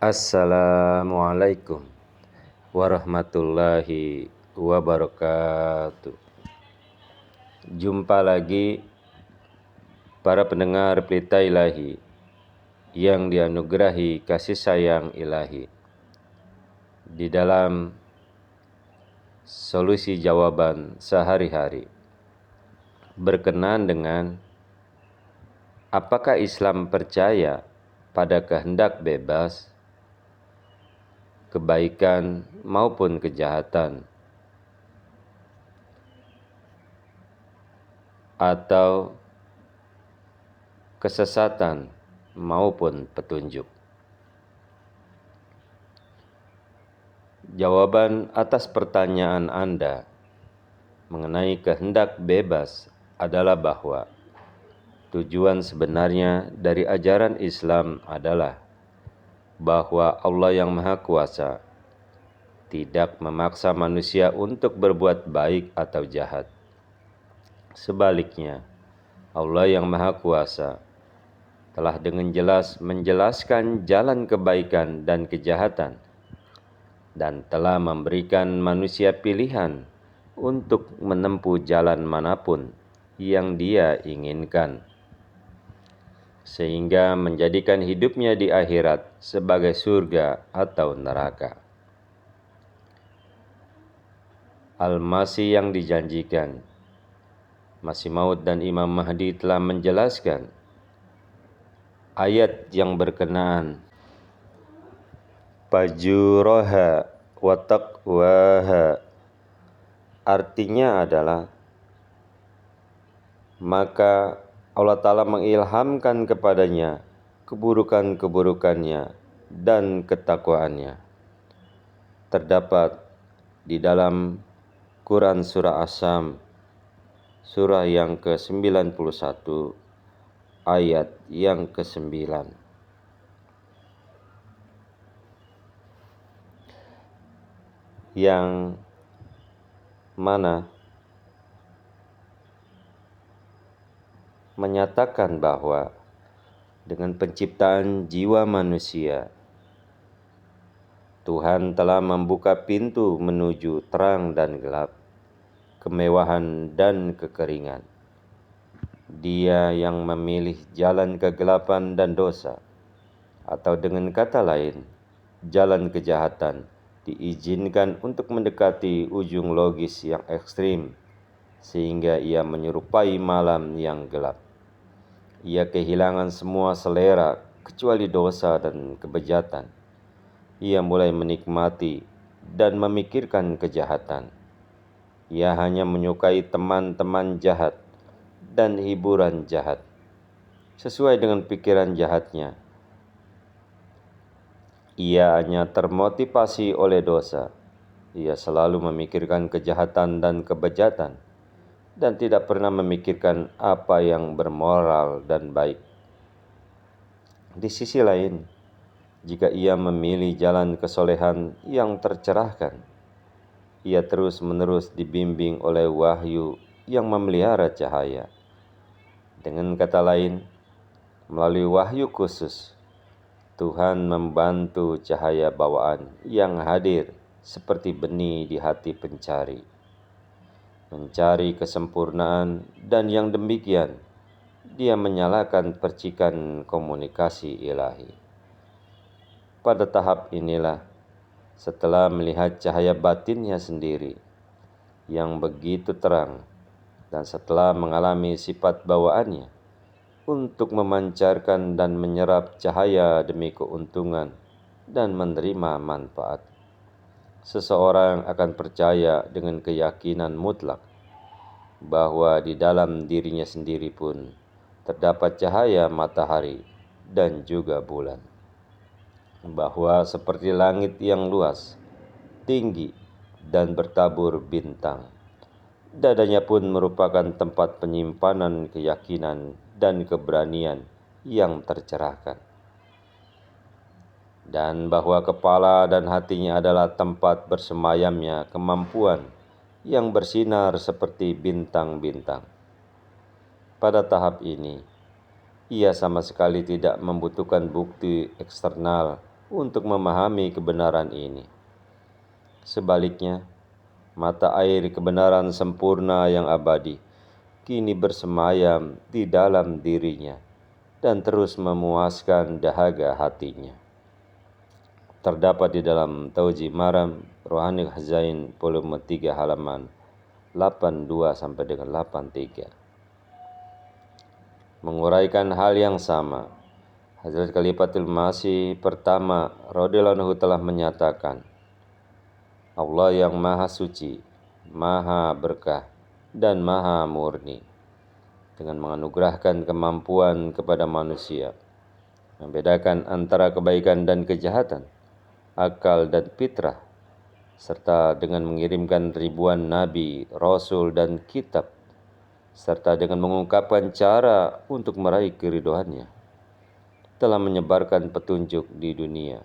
Assalamualaikum warahmatullahi wabarakatuh. Jumpa lagi para pendengar Pelita Ilahi yang dianugerahi kasih sayang ilahi di dalam solusi jawaban sehari-hari berkenaan dengan apakah Islam percaya pada kehendak bebas, kebaikan maupun kejahatan, atau kesesatan maupun petunjuk. Jawaban atas pertanyaan Anda mengenai kehendak bebas adalah bahwa tujuan sebenarnya dari ajaran Islam adalah bahwa Allah yang Maha Kuasa tidak memaksa manusia untuk berbuat baik atau jahat. Sebaliknya, Allah yang Maha Kuasa telah dengan jelas menjelaskan jalan kebaikan dan kejahatan dan telah memberikan manusia pilihan untuk menempuh jalan manapun yang dia inginkan, sehingga menjadikan hidupnya di akhirat sebagai surga atau neraka. Al-Masih yang dijanjikan, Masih Maud dan Imam Mahdi telah menjelaskan ayat yang berkenaan fajuraha wa taqwaha, artinya adalah maka Allah Ta'ala mengilhamkan kepadanya keburukan-keburukannya dan ketakwaannya. Terdapat di dalam Quran Surah As-Sam, surah yang ke-91, ayat yang ke-9. Yang mana menyatakan bahwa dengan penciptaan jiwa manusia, Tuhan telah membuka pintu menuju terang dan gelap, kemewahan dan kekeringan. Dia yang memilih jalan kegelapan dan dosa, atau dengan kata lain, jalan kejahatan, diizinkan untuk mendekati ujung logis yang ekstrim, sehingga ia menyerupai malam yang gelap. Ia kehilangan semua selera kecuali dosa dan kebejatan. Ia mulai menikmati dan memikirkan kejahatan. Ia hanya menyukai teman-teman jahat dan hiburan jahat, sesuai dengan pikiran jahatnya. Ia hanya termotivasi oleh dosa. Ia selalu memikirkan kejahatan dan kebejatan, dan tidak pernah memikirkan apa yang bermoral dan baik. Di sisi lain, jika ia memilih jalan kesolehan yang tercerahkan, ia terus-menerus dibimbing oleh wahyu yang memelihara cahaya. Dengan kata lain, melalui wahyu khusus, Tuhan membantu cahaya bawaan yang hadir seperti benih di hati pencari, mencari kesempurnaan, dan yang demikian dia menyalakan percikan komunikasi ilahi. Pada tahap inilah, setelah melihat cahaya batinnya sendiri yang begitu terang, dan setelah mengalami sifat bawaannya untuk memancarkan dan menyerap cahaya demi keuntungan dan menerima manfaat, seseorang akan percaya dengan keyakinan mutlak bahwa di dalam dirinya sendiri pun terdapat cahaya matahari dan juga bulan, bahwa seperti langit yang luas, tinggi, dan bertabur bintang, dadanya pun merupakan tempat penyimpanan keyakinan dan keberanian yang tercerahkan, dan bahwa kepala dan hatinya adalah tempat bersemayamnya kemampuan yang bersinar seperti bintang-bintang. Pada tahap ini, ia sama sekali tidak membutuhkan bukti eksternal untuk memahami kebenaran ini. Sebaliknya, mata air kebenaran sempurna yang abadi kini bersemayam di dalam dirinya dan terus memuaskan dahaga hatinya. Terdapat di dalam Tauji Maram Rohani Khazain volume 3 halaman 82 sampai dengan 83. Menguraikan hal yang sama, Hazrat Khalifatul Masih pertama radhiyallahu anhu telah menyatakan, Allah yang maha suci, maha berkah, dan maha murni, dengan menganugerahkan kemampuan kepada manusia, membedakan antara kebaikan dan kejahatan, akal dan fitrah, serta dengan mengirimkan ribuan nabi, rasul, dan kitab, serta dengan mengungkapkan cara untuk meraih keridhoannya, telah menyebarkan petunjuk di dunia.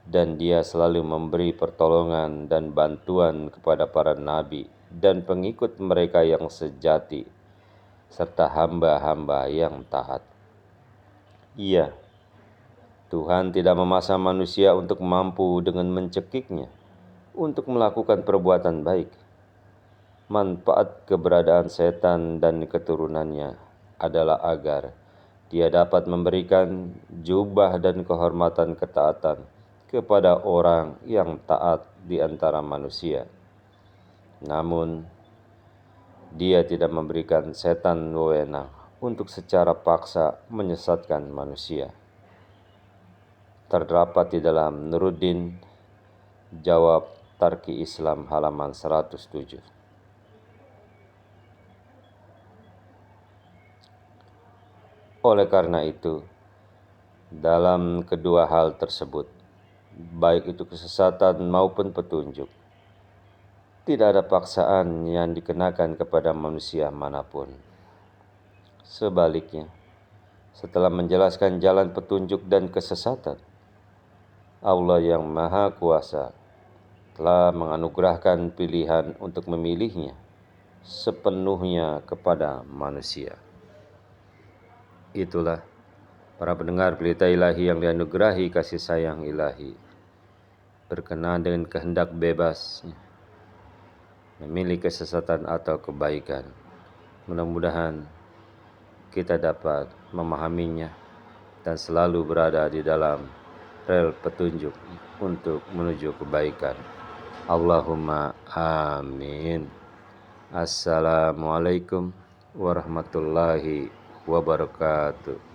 Dan dia selalu memberi pertolongan dan bantuan kepada para nabi dan pengikut mereka yang sejati, serta hamba-hamba yang taat. Iya, Tuhan tidak memaksa manusia untuk mampu dengan mencekiknya untuk melakukan perbuatan baik. Manfaat keberadaan setan dan keturunannya adalah agar dia dapat memberikan jubah dan kehormatan ketaatan kepada orang yang taat di antara manusia. Namun, dia tidak memberikan setan wewenang untuk secara paksa menyesatkan manusia. Terdapat di dalam Nuruddin Jawab Tarki Islam halaman 107. Oleh karena itu, dalam kedua hal tersebut, baik itu kesesatan maupun petunjuk, tidak ada paksaan yang dikenakan kepada manusia manapun. Sebaliknya, setelah menjelaskan jalan petunjuk dan kesesatan, Allah yang Maha Kuasa telah menganugerahkan pilihan untuk memilihnya sepenuhnya kepada manusia. Itulah para pendengar Pelita Ilahi yang dianugerahi kasih sayang ilahi, berkenaan dengan kehendak bebas memilih kesesatan atau kebaikan. Mudah-mudahan kita dapat memahaminya dan selalu berada di dalam rel petunjuk untuk menuju kebaikan. Allahumma amin. Assalamualaikum warahmatullahi wabarakatuh.